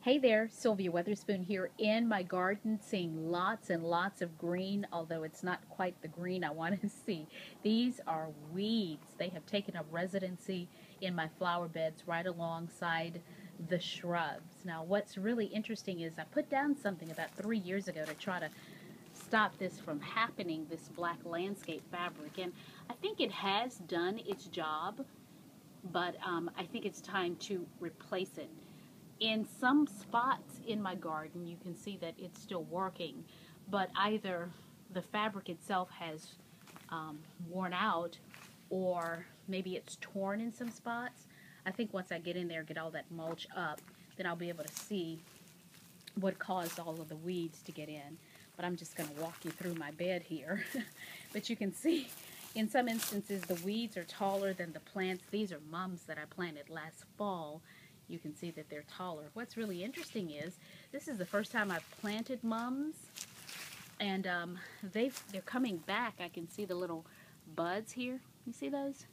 Hey there, Sylvia Weatherspoon here in my garden, seeing lots and lots of green, although it's not quite the green I want to see. These are weeds. They have taken up residency in my flower beds right alongside the shrubs. Now, what's really interesting is I put down something about 3 years ago to try to stop this from happening, this black landscape fabric, and I think it has done its job, but I think it's time to replace it. In some spots in my garden, you can see that it's still working, but either the fabric itself has worn out, or maybe it's torn in some spots. I think once I get in there, get all that mulch up, then I'll be able to see what caused all of the weeds to get in. But I'm just going to walk you through my bed here. But you can see in some instances the weeds are taller than the plants. These are mums that I planted last fall. You can see that they're taller. What's really interesting is this is the first time I've planted mums, and they're coming back. I can see the little buds here. You see those?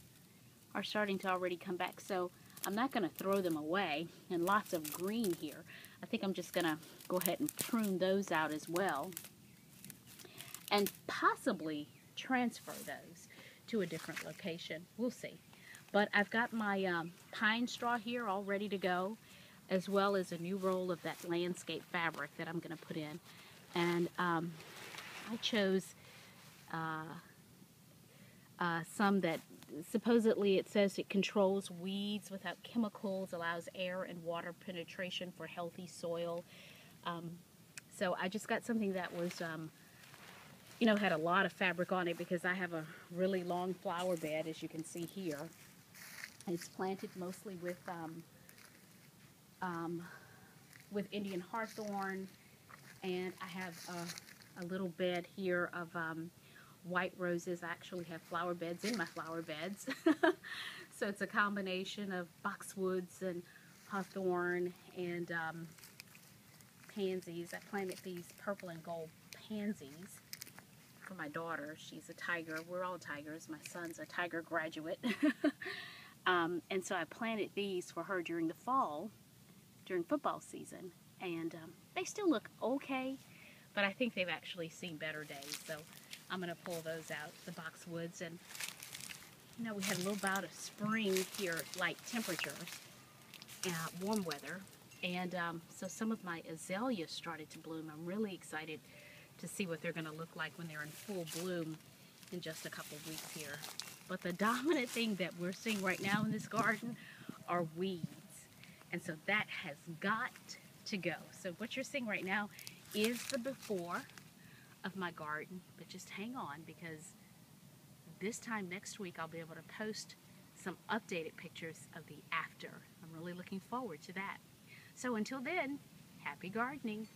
Are starting to already come back. So I'm not going to throw them away, and lots of green here. I think I'm just going to go ahead and prune those out as well, and possibly transfer those to a different location. We'll see. But I've got my pine straw here all ready to go, as well as a new roll of that landscape fabric that I'm going to put in. And I chose some that supposedly it says it controls weeds without chemicals, allows air and water penetration for healthy soil. So I just got something that was had a lot of fabric on it, because I have a really long flower bed, as you can see here. It's planted mostly with Indian hawthorn, and I have a little bed here of white roses. I actually have flower beds in my flower beds. So it's a combination of boxwoods and hawthorn and pansies. I planted these purple and gold pansies for my daughter. She's a tiger. We're all tigers. My son's a tiger graduate. And so I planted these for her during the fall, during football season. And they still look okay, but I think they've actually seen better days. So I'm going to pull those out, the boxwoods. And, we had a little bout of spring here, light temperatures, warm weather. And so some of my azaleas started to bloom. I'm really excited to see what they're going to look like when they're in full bloom in just a couple of weeks here. But the dominant thing that we're seeing right now in this garden are weeds. And so that has got to go. So what you're seeing right now is the before of my garden. But just hang on, because this time next week I'll be able to post some updated pictures of the after. I'm really looking forward to that. So until then, happy gardening.